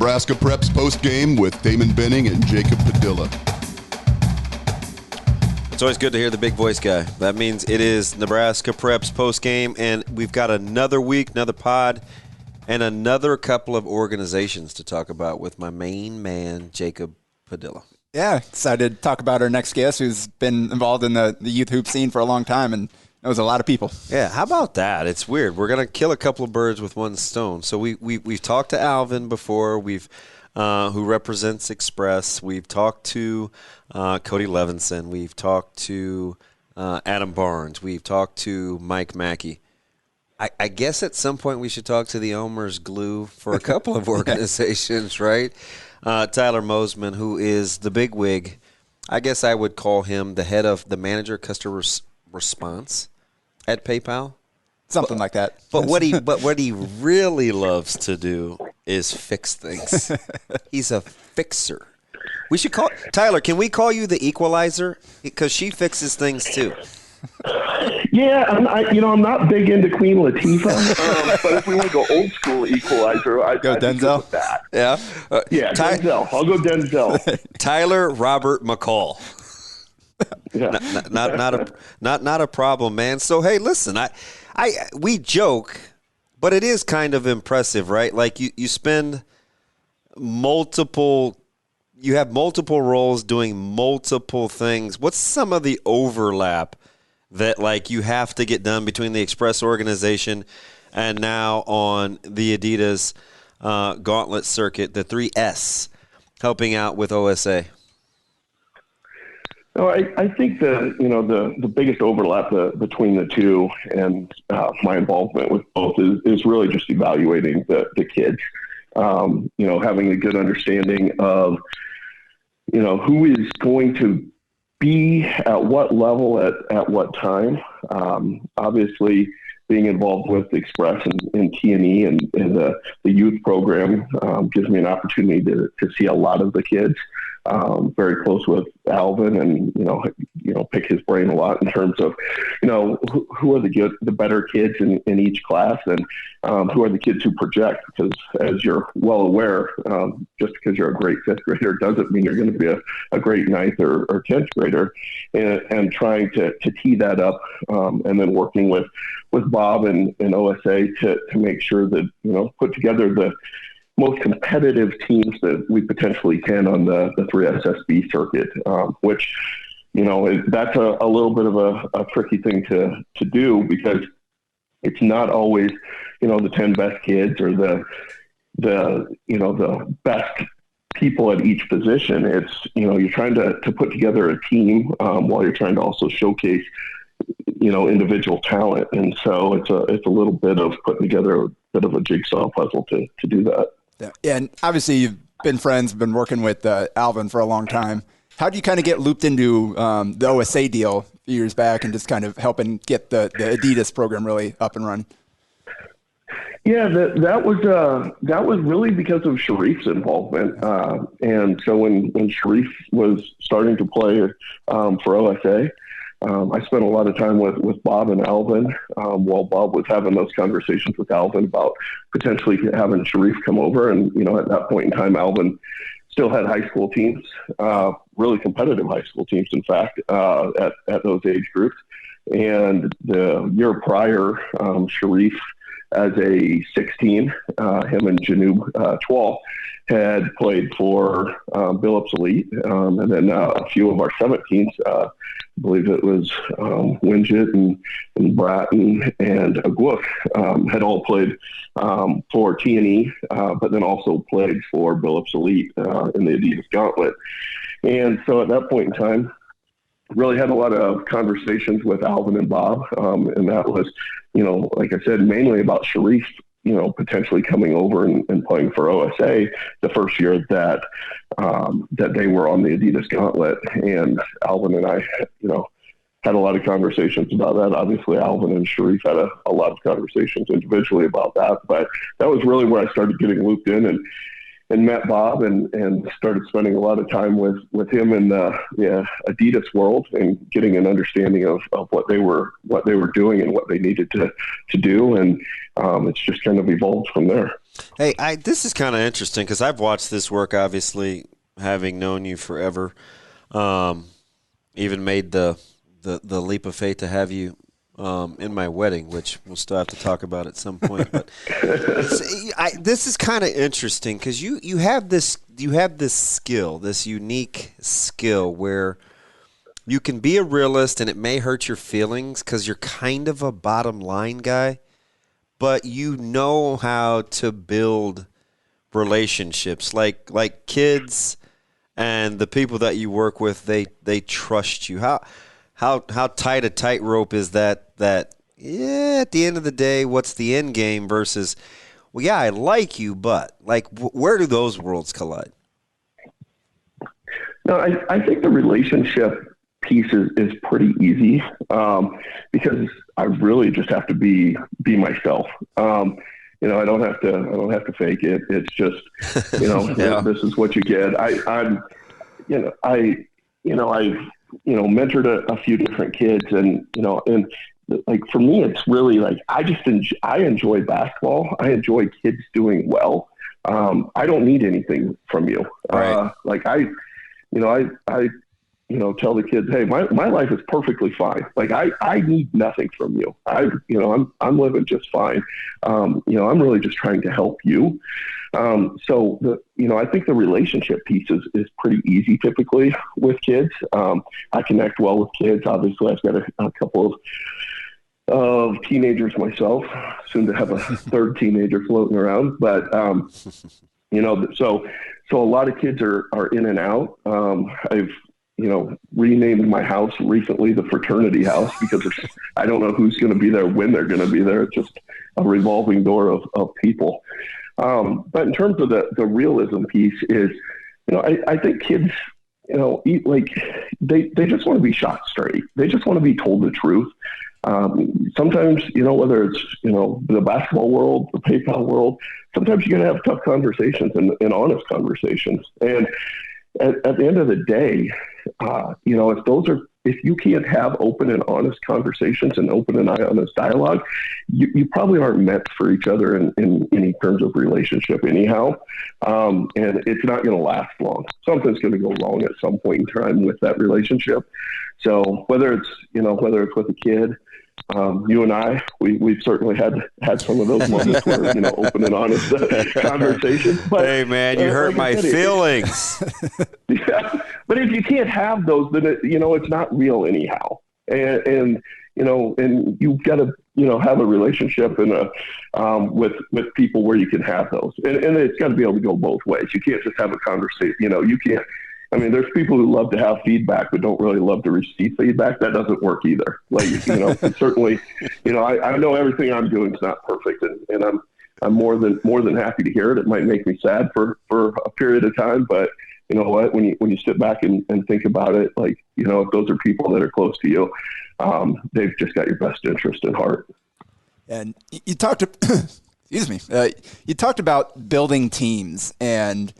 Nebraska Preps Postgame with Damon Benning and Jacob Padilla. It's always good to hear the big voice guy. That means it is Nebraska Preps Postgame, and we've got another week, another pod, and another couple of organizations to talk about with my main man, Jacob Padilla. Yeah, excited to talk about our next guest who's been involved in the youth hoop scene for a long time and knows a lot of people. Yeah, how about that? It's weird. We're going to kill a couple of birds with one stone. So we've talked to Alvin before, who represents Express. We've talked to Cody Levinson. We've talked to Adam Barnes. We've talked to Mike Mackey. I guess at some point we should talk to the Omer's glue for a couple of organizations, right? Tyler Moseman, who is the big wig. I guess I would call him the head of the manager customer response at PayPal. Something like that. But what he really loves to do is fix things. He's a fixer. We should call Tyler. Can we call you the equalizer? Because she fixes things too. Yeah, I'm not big into Queen Latifah, but if we want to go old school equalizer, I'd go Denzel. With that. Yeah, Denzel. I'll go Denzel. Tyler Robert McCall. Yeah. Not a problem, man. So hey, listen, we joke, but it is kind of impressive, right? Like you spend you have multiple roles doing multiple things. What's some of the overlap that like you have to get done between the Express organization and now on the Adidas Gauntlet circuit, the 3S, helping out with OSA? No, I think the biggest overlap between the two and my involvement with both is really just evaluating the kids. Having a good understanding of who is going to be at what level at what time. Obviously, being involved with Express and T&E and the youth program gives me an opportunity to see a lot of the kids. Very close with Alvin and, pick his brain a lot in terms of, who are the better kids in each class and who are the kids who project, because as you're well aware, just because you're a great fifth grader doesn't mean you're going to be a great ninth or 10th grader, and trying to tee that up and then working with Bob and OSA to make sure that, put together the most competitive teams that we potentially can on the 3SSB circuit, which, that's a little bit of a tricky thing to do, because it's not always, the 10 best kids or the best people at each position. It's, you're trying to put together a team while you're trying to also showcase, individual talent. And so it's a little bit of putting together a bit of a jigsaw puzzle to do that. Yeah, and obviously you've been friends, been working with Alvin for a long time. How do you kind of get looped into the OSA deal a few years back and just kind of helping get the Adidas program really up and running? Yeah, that was really because of Sharif's involvement. And so when Sharif was starting to play for OSA, I spent a lot of time with Bob and Alvin while Bob was having those conversations with Alvin about potentially having Sharif come over. And, at that point in time, Alvin still had high school teams, really competitive high school teams, in fact, at those age groups. And the year prior, Sharif, as a 16, him and Janub 12, had played for Billups Elite. And then a few of our 17s, I believe it was Winget and Bratton and Agwook, had all played for T&E, but then also played for Billups Elite in the Adidas Gauntlet. And so at that point in time, really had a lot of conversations with Alvin and Bob, and that was, like I said, mainly about Sharif, potentially coming over and playing for OSA the first year that they were on the Adidas Gauntlet. And Alvin and I, had a lot of conversations about that. Obviously, Alvin and Sharif had a lot of conversations individually about that, but that was really where I started getting looped in and met Bob and started spending a lot of time with him in the Adidas world and getting an understanding of what they were doing and what they needed to do. And it's just kind of evolved from there. Hey, this is kind of interesting because I've watched this work, obviously, having known you forever. Even made the leap of faith to have you in my wedding, which we'll still have to talk about at some point. But this is kind of interesting because you have this skill, this unique skill where you can be a realist and it may hurt your feelings because you're kind of a bottom line guy, but you know how to build relationships like kids and the people that you work with. They trust you. How tight a tightrope is that yeah, at the end of the day, what's the end game versus, well, yeah, I like you, but like, where do those worlds collide? No, I think the relationship piece is pretty easy because I really just have to be myself. I don't have to fake it. It's just, Yeah. This is what you get. I've mentored a few different kids, and like for me, it's really like I enjoy basketball. I enjoy kids doing well. I don't need anything from you. Right. I tell the kids, hey, my life is perfectly fine. Like I need nothing from you. I'm living just fine. I'm really just trying to help you. So I think the relationship piece is pretty easy typically with kids. I connect well with kids. Obviously I've got a couple of teenagers myself, soon to have a third teenager floating around, but, so a lot of kids are in and out. I've, renamed my house recently the fraternity house because I don't know who's going to be there when they're going to be there. It's just a revolving door of people. But in terms of the realism piece is, I think kids, they just want to be shot straight. They just want to be told the truth. Sometimes, whether it's, the basketball world, the PayPal world, sometimes you're going to have tough conversations and honest conversations. And at the end of the day, if you can't have open and honest conversations and open and honest dialogue, you probably aren't meant for each other in any terms of relationship anyhow. And it's not going to last long. Something's going to go wrong at some point in time with that relationship. So whether it's with a kid, you and I, we've certainly had some of those moments where, open and honest conversations. But, hey, man, you hurt my feelings. Yeah, but if you can't have those, then it's not real anyhow. And you've got to, have a relationship and with people where you can have those. And it's got to be able to go both ways. You can't just have a conversation. You can't. I mean, there's people who love to have feedback but don't really love to receive feedback. That doesn't work either. Like, and certainly, I know everything I'm doing is not perfect, and I'm more than happy to hear it. It might make me sad for a period of time, but you know what? When you sit back and think about it, like, if those are people that are close to you, they've just got your best interest in heart. And you talked, excuse me, you talked about building teams and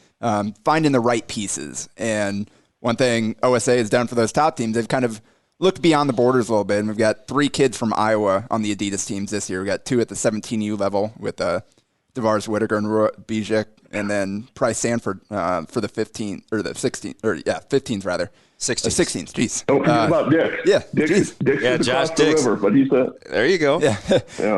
finding the right pieces. And one thing OSA has done for those top teams, they've kind of looked beyond the borders a little bit. And we've got 3 kids from Iowa on the Adidas teams this year. We got 2 at the 17U level with DeVars Whitaker and Roy Bijek, and then Price Sanford for the 15 or the 16 or 15s rather. 16s. Jeez. Don't forget about Dick. Yeah. Dick's Josh across the Dix. river, but he's There you go. Yeah.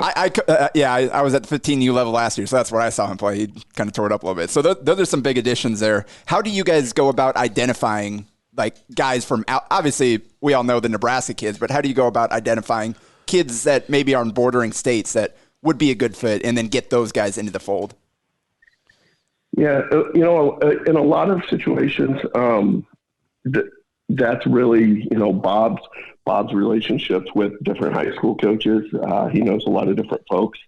I was at the 15U level last year, so that's where I saw him play. He kind of tore it up a little bit. So those are some big additions there. How do you guys go about identifying like guys from out? Obviously, we all know the Nebraska kids, but how do you go about identifying kids that maybe are in bordering states that would be a good fit, and then get those guys into the fold? Yeah, in a lot of situations, that's really, Bob's relationships with different high school coaches. He knows a lot of different folks.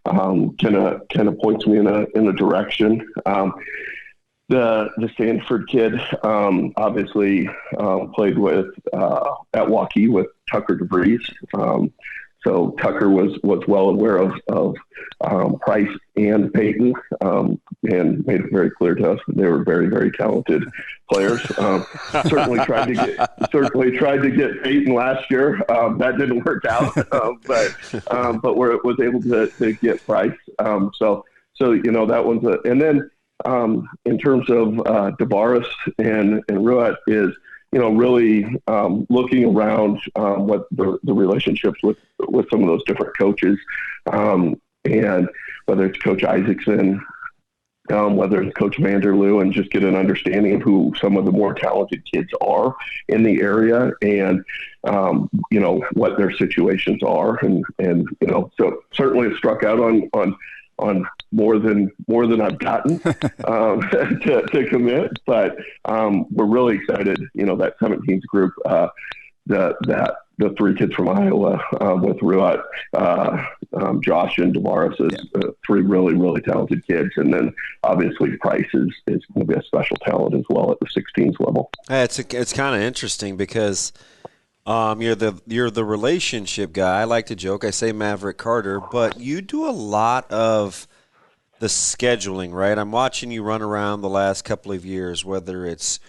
Kind of points me in a direction. The Sanford kid, obviously, played with at Waukee with Tucker DeVries. So Tucker was well aware of Price and Peyton, and made it very clear to us that they were very, very talented players. Certainly tried to get Peyton last year. That didn't work out, but where it was able to get Price. So So, that one's and then in terms of Tavares and Hurrdat is, really looking around what the relationships with some of those different coaches, and whether it's Coach Isaacson, whether it's Coach Vanderloo, and just get an understanding of who some of the more talented kids are in the area, and what their situations are, and so certainly it struck out on more than I've gotten to commit, but we're really excited. That 17th group, the three kids from Iowa with Hurrdat, Josh and Tavares is three really, really talented kids. And then obviously Price is going to be a special talent as well at the 16s level. It's kind of interesting because you're the relationship guy. I like to joke. I say Maverick Carter, but you do a lot of the scheduling, right? I'm watching you run around the last couple of years, whether it's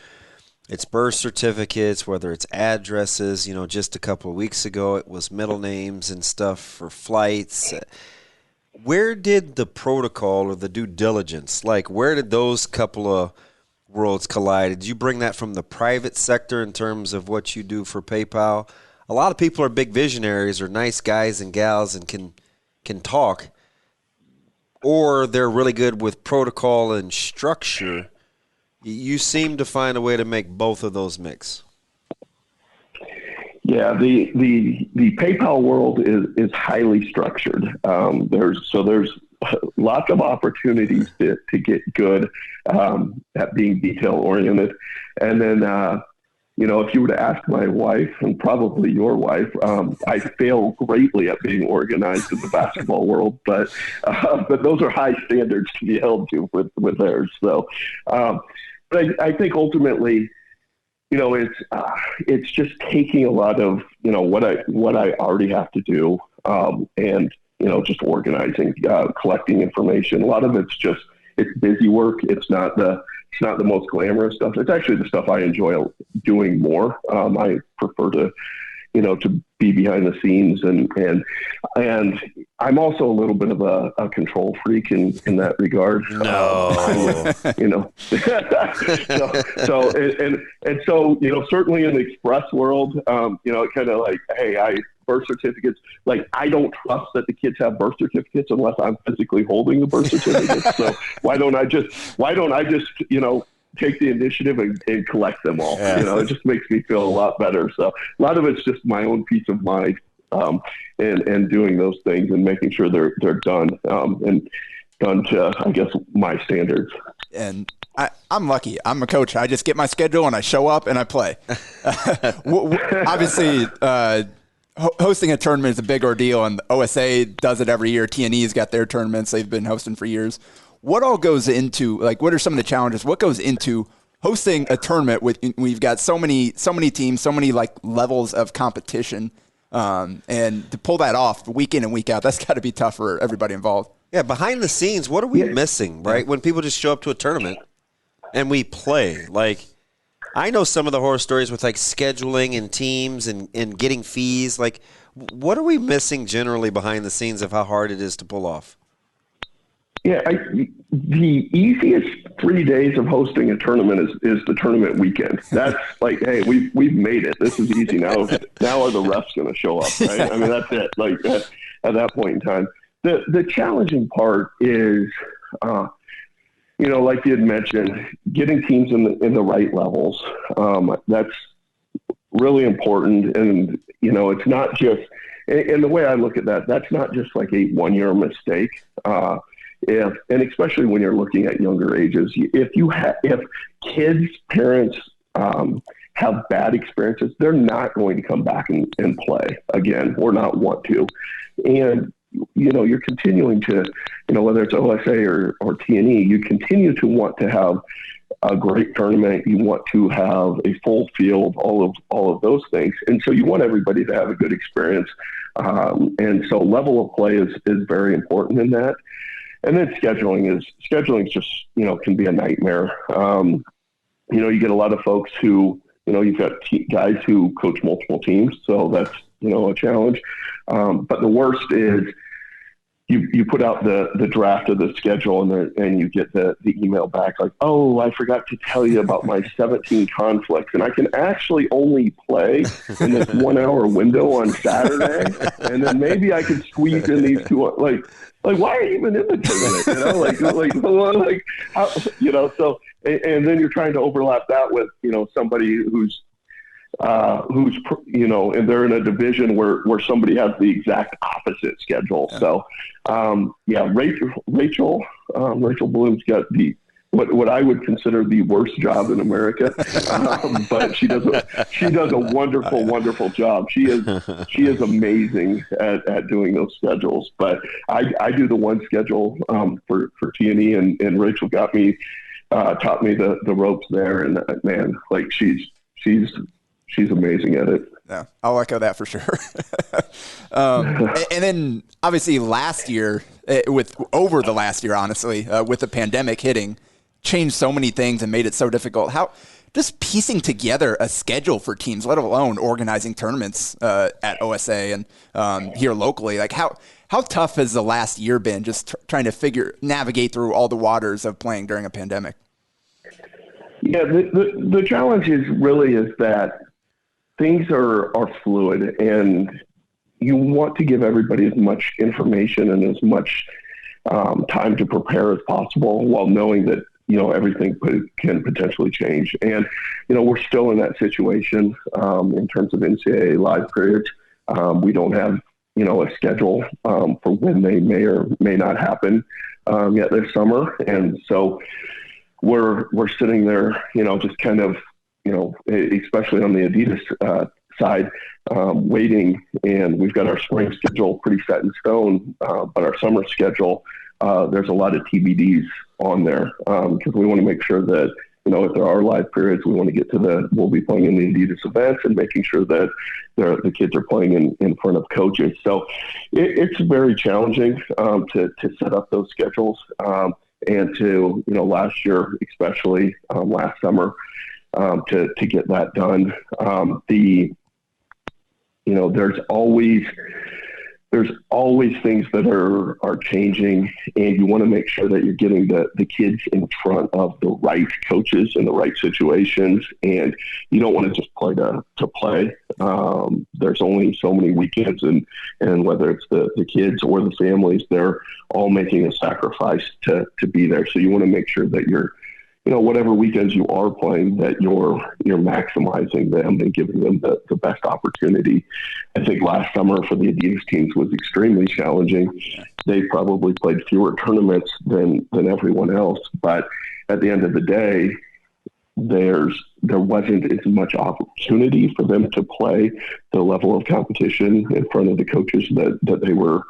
birth certificates, whether it's addresses. Just a couple of weeks ago, it was middle names and stuff for flights. Where did the protocol or the due diligence, where did those couple of worlds collide? Did you bring that from the private sector in terms of what you do for PayPal? A lot of people are big visionaries or nice guys and gals and can talk, or they're really good with protocol and structure. You seem to find a way to make both of those mix. Yeah, the PayPal world is highly structured. There's lots of opportunities to get good at being detail oriented, and then if you were to ask my wife, and probably your wife, I fail greatly at being organized in the basketball world, but those are high standards to be held to with theirs. So. But I think ultimately, it's just taking a lot of what I already have to do, and just organizing, collecting information. A lot of it's busy work. It's not the most glamorous stuff. It's actually the stuff I enjoy doing more. I prefer to be behind the scenes, and I'm also a little bit of a control freak in that regard. No, so certainly in the express world, it kind of hey, birth certificates. I don't trust that the kids have birth certificates unless I'm physically holding the birth certificates. So why don't I just take the initiative and collect them all? Yeah. It just makes me feel a lot better. So a lot of it's just my own peace of mind, and doing those things and making sure they're done, and done to, I guess, my standards. And I'm lucky. I'm a coach. I just get my schedule and I show up and I play. Obviously, hosting a tournament is a big ordeal, and the OSA does it every year. TNE's got their tournaments they've been hosting for years. What all goes into, what are some of the challenges? What goes into hosting a tournament we've got so many teams, so many levels of competition, and to pull that off week in and week out, that's got to be tough for everybody involved. Yeah, behind the scenes, what are we missing, right? When people just show up to a tournament and we play, I know some of the horror stories with scheduling and teams and getting fees. What are we missing generally behind the scenes of how hard it is to pull off? Yeah, the easiest 3 days of hosting a tournament is the tournament weekend. That's hey, we've made it. This is easy now. Now are the refs going to show up, right? I mean, that's it. At that point in time, the challenging part is, like you had mentioned, getting teams in the right levels. That's really important, and it's not just. And the way I look at that, that's not just a 1-year mistake. And especially when you're looking at younger ages, if kids' parents have bad experiences, they're not going to come back and play again, or not want to. And you're continuing to, whether it's OSA or TNE, you continue to want to have a great tournament. You want to have a full field, all of those things, and so you want everybody to have a good experience. And so level of play is very important in that. And then scheduling just, can be a nightmare. You get a lot of folks who, you've got guys who coach multiple teams, so that's, a challenge. But the worst is, you put out the draft of the schedule and you get the email back like, oh, I forgot to tell you about my 17 conflicts, and I can actually only play in this 1 hour window on Saturday, and then maybe I could squeeze in these two. Like why are you even in the tournament? Like how, so, and then you're trying to overlap that with, somebody who's and they're in a division where somebody has the exact opposite schedule. Yeah. So, Rachel Bloom's got what I would consider the worst job in America, but she does a wonderful job. She is amazing at doing those schedules. But I do the one schedule for T&E, and Rachel taught me the ropes there, and man, like she's amazing at it. Yeah, I'll echo that for sure. And then obviously last year, over the last year, honestly, with the pandemic hitting, changed so many things and made it so difficult. How just piecing together a schedule for teams, let alone organizing tournaments at OSA and here locally, like how tough has the last year been just trying to navigate through all the waters of playing during a pandemic? Yeah, the challenge is that things are fluid, and you want to give everybody as much information and as much time to prepare as possible, while knowing that everything can potentially change. And we're still in that situation in terms of NCAA live periods. We don't have a schedule for when they may or may not happen yet this summer, and so we're sitting there, just kind of, especially on the Adidas side, waiting. And we've got our spring schedule pretty set in stone, but our summer schedule, there's a lot of TBDs on there because we want to make sure that, if there are live periods, we want to get to we'll be playing in the Adidas events and making sure that the kids are playing in front of coaches. So it's very challenging to set up those schedules and to, last year, especially last summer, to get that done. There's always things that are changing, and you want to make sure that you're getting the kids in front of the right coaches in the right situations, and you don't want to just play to play. There's only so many weekends, and whether it's the kids or the families, they're all making a sacrifice to be there. So you want to make sure that you're, whatever weekends you are playing, that you're maximizing them and giving them the best opportunity. I think last summer for the Adidas teams was extremely challenging. They probably played fewer tournaments than everyone else, but at the end of the day, there wasn't as much opportunity for them to play the level of competition in front of the coaches that they were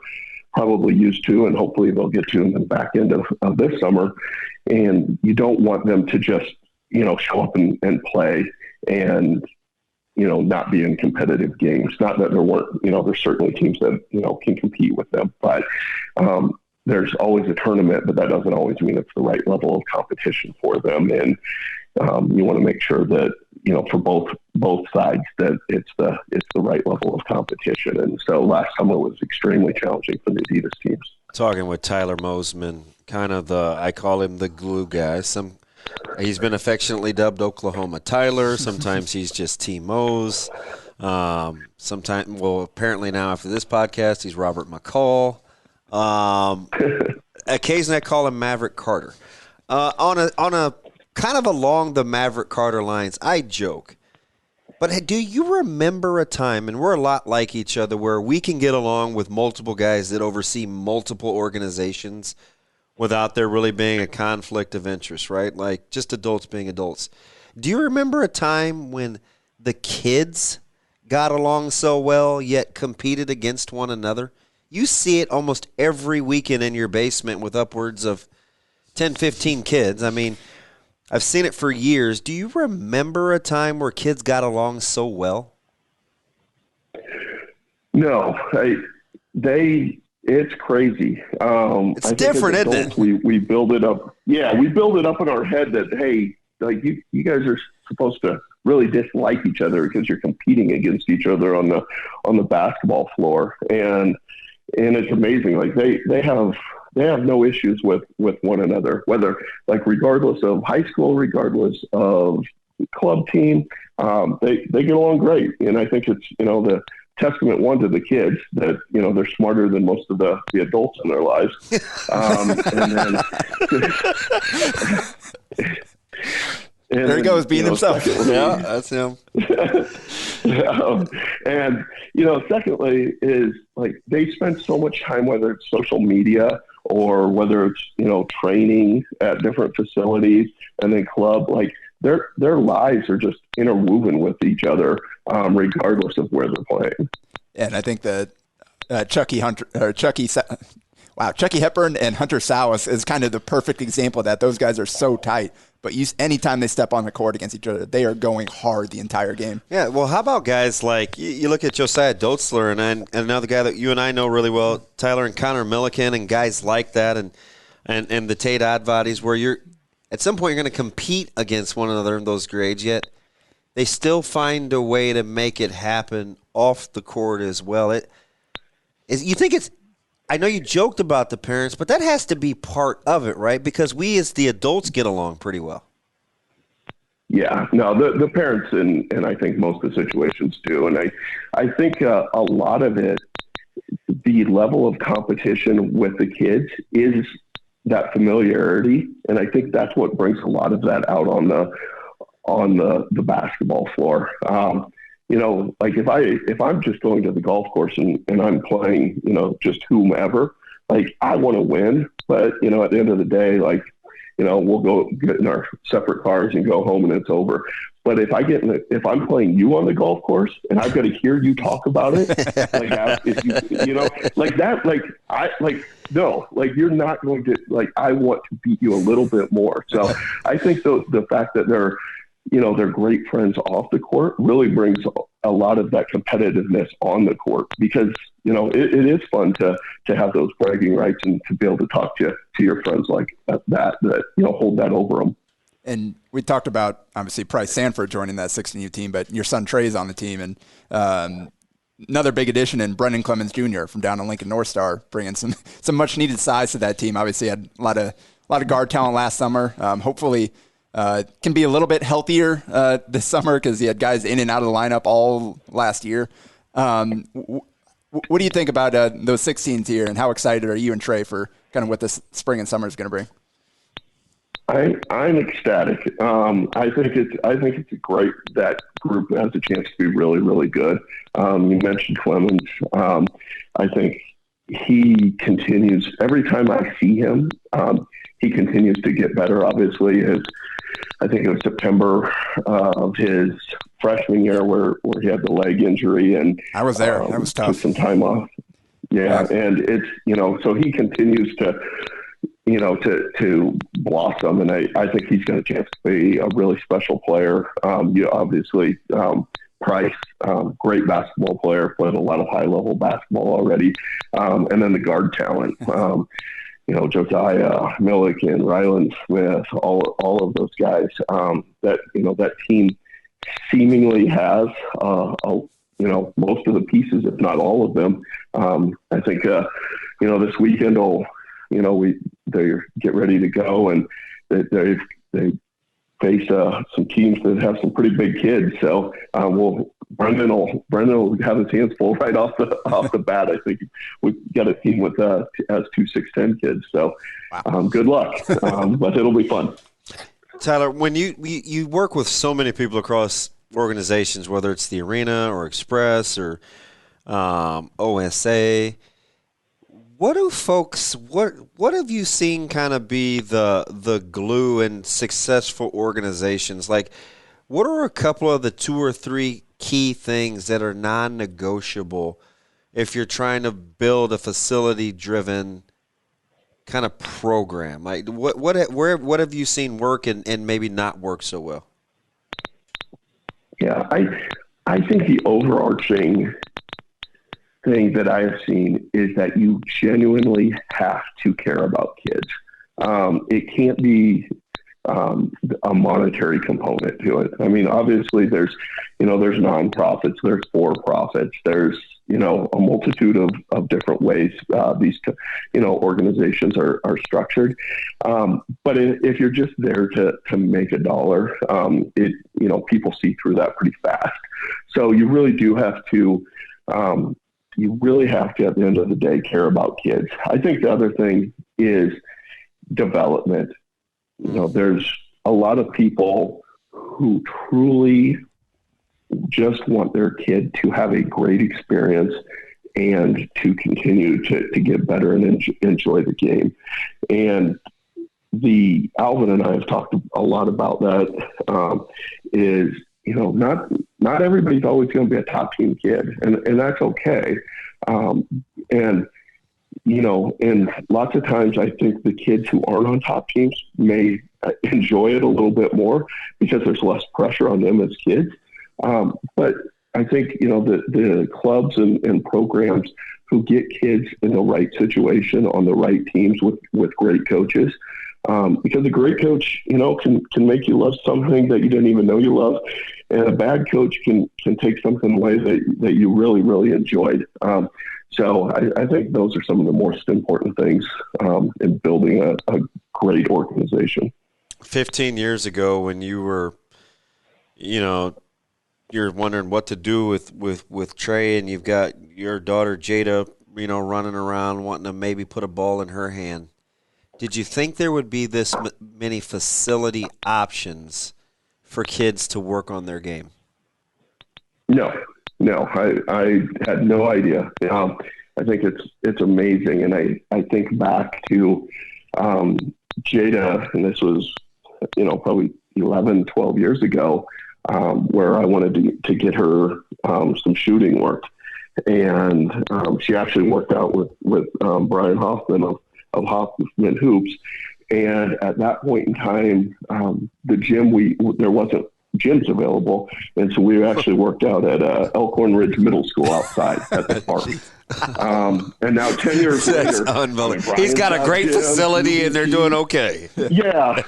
probably used to, and hopefully they'll get to in the back end of this summer. And you don't want them to just, show up and play and, not be in competitive games. Not that there weren't, there's certainly teams that, can compete with them, but there's always a tournament, but that doesn't always mean it's the right level of competition for them. And you want to make sure that, for both sides, that it's the right level of competition. And so last summer was extremely challenging for the Adidas teams. Talking with Tyler Moseman, kind of I call him the glue guy. He's been affectionately dubbed Oklahoma Tyler. Sometimes he's just T-Mose. Apparently now after this podcast, he's Robert McCall. Occasionally I call him Maverick Carter. On a kind of along the Maverick Carter lines, I joke. But do you remember a time, and we're a lot like each other, where we can get along with multiple guys that oversee multiple organizations without there really being a conflict of interest, right? Like just adults being adults. Do you remember a time when the kids got along so well yet competed against one another? You see it almost every weekend in your basement with upwards of 10, 15 kids. I mean, I've seen it for years. Do you remember a time where kids got along so well? No, it's crazy. It's different, isn't it? We build it up. Yeah, we build it up in our head that, hey, like you guys are supposed to really dislike each other because you're competing against each other on the basketball floor. And and it's amazing. Like they have no issues with one another, whether like regardless of high school, regardless of club team, they get along great. And I think it's, the testament one to the kids that, they're smarter than most of the adults in their lives. And there he goes, being himself. Secondly, yeah, that's him. And, secondly is like they spend so much time, whether it's social media or whether it's, training at different facilities and then club, like their lives are just interwoven with each other, regardless of where they're playing. And I think that Chucky Hepburn and Hunter Salas is kind of the perfect example of that. Those guys are so tight, but anytime they step on the court against each other, they are going hard the entire game. Yeah, well, how about guys like, you look at Josiah Dotzler and another guy that you and I know really well, Tyler and Connor Milliken, and guys like that, and the Tate Advodies, where you're at some point you're going to compete against one another in those grades, yet they still find a way to make it happen off the court as well. You think it's, I know you joked about the parents, but that has to be part of it, right? Because we as the adults get along pretty well. Yeah, no, the parents and I think most of the situations do. And I think a lot of it, the level of competition with the kids is that familiarity. And I think that's what brings a lot of that out on the basketball floor. Like if I'm just going to the golf course and I'm playing, just whomever, like I want to win, but at the end of the day, like, we'll go get in our separate cars and go home and it's over. But if I'm playing you on the golf course and I've got to hear you talk about it, no, like you're not going to, like, I want to beat you a little bit more. So I think the fact that they're great friends off the court really brings a lot of that competitiveness on the court because, it is fun to have those bragging rights and to be able to talk to your friends like that, hold that over them. And we talked about, obviously, Price Sanford joining that 16U team, but your son Trey's on the team. And another big addition in Brendan Clemens Jr. from down in Lincoln North Star, bringing some much-needed size to that team. Obviously, had a lot of guard talent last summer. Hopefully, can be a little bit healthier this summer because he had guys in and out of the lineup all last year. What do you think about those 16s here, and how excited are you and Trey for kind of what this spring and summer is going to bring? I'm ecstatic. I think it's great that group has a chance to be really, really good. You mentioned Clemens. I think he continues every time I see him. He continues to get better. Obviously, I think it was September of his freshman year where he had the leg injury, and I was there. That was tough. Took some time off. Yeah, and it's so he continues to blossom, and I think he's got a chance to be a really special player. Obviously, Price, great basketball player, played a lot of high-level basketball already, and then the guard talent. Josiah, Milliken, Ryland Smith, all of those guys, that team seemingly has, most of the pieces, if not all of them. I think, this weekend they get ready to go, and they face some teams that have some pretty big kids. So, Brendan will have his hands full right off the bat. I think we've got a team with has 2 6'10" kids. So, good luck, but it'll be fun. Tyler, when you work with so many people across organizations, whether it's the Arena or Express or OSA, what have you seen kind of be the glue in successful organizations? Like, what are a couple of the 2 or 3 key things that are non-negotiable if you're trying to build a facility-driven kind of program? Like, what have you seen work and maybe not work so well? Yeah, I think the overarching thing that I have seen is that you genuinely have to care about kids. It can't be a monetary component to it. I mean, obviously there's nonprofits, there's for-profits, there's a multitude of different ways these organizations are structured. But if you're just there to make a dollar, people see through that pretty fast. So you really do have to, at the end of the day, care about kids. I think the other thing is development. There's a lot of people who truly just want their kid to have a great experience and to continue to get better and enjoy the game. And Alvin and I have talked a lot about that, not everybody's always going to be a top team kid, and that's okay. And lots of times I think the kids who aren't on top teams may enjoy it a little bit more because there's less pressure on them as kids. But I think, the clubs and programs who get kids in the right situation on the right teams with great coaches, because a great coach, can make you love something that you didn't even know you love. And a bad coach can take something away that you really, really enjoyed. So I think those are some of the most important things in building a great organization. 15 years ago when you were, you're wondering what to do with Trey, and you've got your daughter Jada, running around wanting to maybe put a ball in her hand. Did you think there would be this many facility options for kids to work on their game? No, I had no idea. I think it's amazing, and I think back to Jada, and this was probably 11, 12 years ago, where I wanted to get her some shooting work, and she actually worked out with Brian Hoffman of Hoffman Hoops. And at that point in time, the gym, there wasn't gyms available. And so we actually worked out at Elkhorn Ridge Middle School outside at the park. And now 10 years later, unbelievable. He's got a great facility and they're doing okay. Yeah.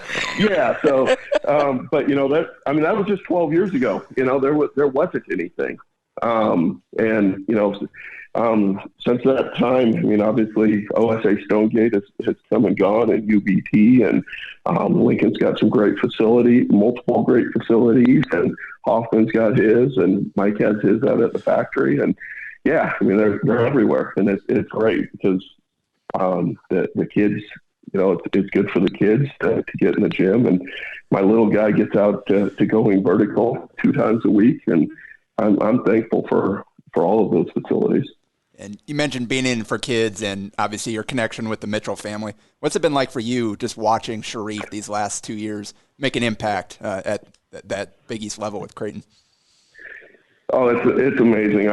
So, but that was just 12 years ago. There wasn't anything. Since that time, obviously OSA Stonegate has come and gone, and UBT, and Lincoln's got some multiple great facilities, and Hoffman's got his, and Mike has his out at the factory. And yeah, they're everywhere, and it's great because the kids, it's good for the kids to get in the gym, and my little guy gets out to going vertical 2 times a week, and I'm thankful for all of those facilities. And you mentioned being in for kids and obviously your connection with the Mitchell family. What's it been like for you just watching Sharif these last 2 years make an impact at that Big East level with Creighton? Oh, it's amazing.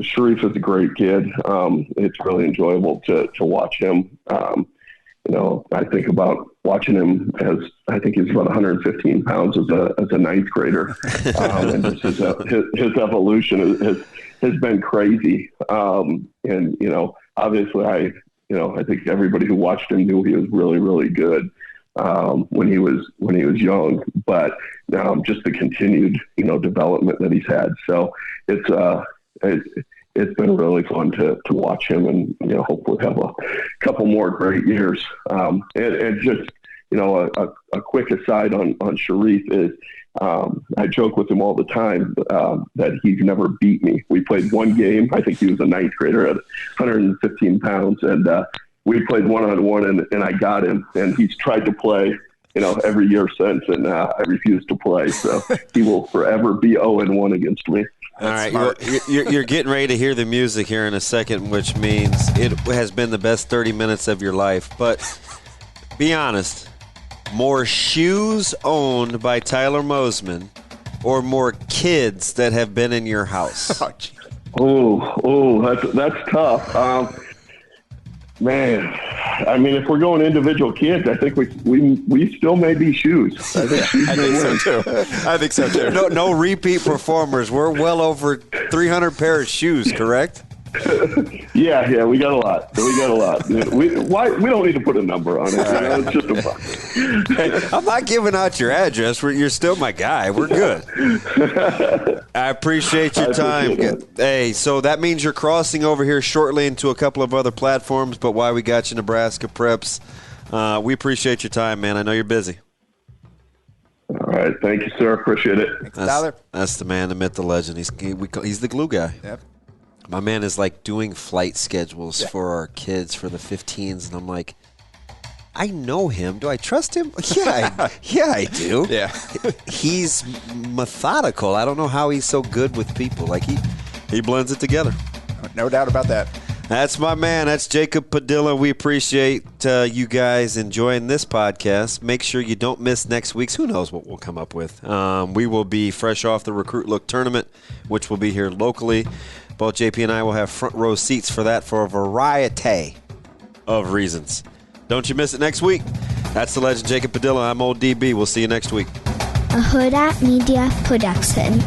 Sharif is a great kid. It's really enjoyable to watch him. I think about watching him as I think he's about 115 pounds as a ninth grader, and just his evolution has been crazy. Obviously, I think everybody who watched him knew he was really, really good when he was young, but just the continued development that he's had. So it's been really fun to watch him, and hopefully have a couple more great years. And just a quick aside on Sharif is I joke with him all the time that he's never beat me. We played one game. I think he was a ninth grader at 115 pounds, and we played one-on-one, and I got him. And he's tried to play every year since, and I refused to play. So he will forever be 0-1 against me. All right, you're getting ready to hear the music here in a second, which means it has been the best 30 minutes of your life. But be honest, more shoes owned by Tyler Moseman or more kids that have been in your house? That's tough. Man, if we're going individual kids, I think we still may be shoes. I think so too. No repeat performers. We're well over 300 pair of shoes, correct? Yeah, we got a lot. We don't need to put a number on it. It's just a buck. Hey, I'm not giving out your address. You're still my guy. We're good. I appreciate your time. Hey, so that means you're crossing over here shortly into a couple of other platforms, but why we got you Nebraska Preps, we appreciate your time, man. I know you're busy. All right. Thank you, sir. Appreciate it. Thanks, Tyler. That's the man, the myth, the legend. He's the glue guy. Yep. My man is like doing flight schedules for our kids for the 15s, and I'm like, I know him. Do I trust him? Yeah, I do. Yeah. He's methodical. I don't know how he's so good with people. Like he blends it together. No doubt about that. That's my man. That's Jacob Padilla. We appreciate you guys enjoying this podcast. Make sure you don't miss next week's. Who knows what we'll come up with. We will be fresh off the Recruit Look tournament, which will be here locally. Both JP and I will have front row seats for that for a variety of reasons. Don't you miss it next week. That's the legend Jacob Padilla. I'm Old DB. We'll see you next week. A Hurrdat Media Production.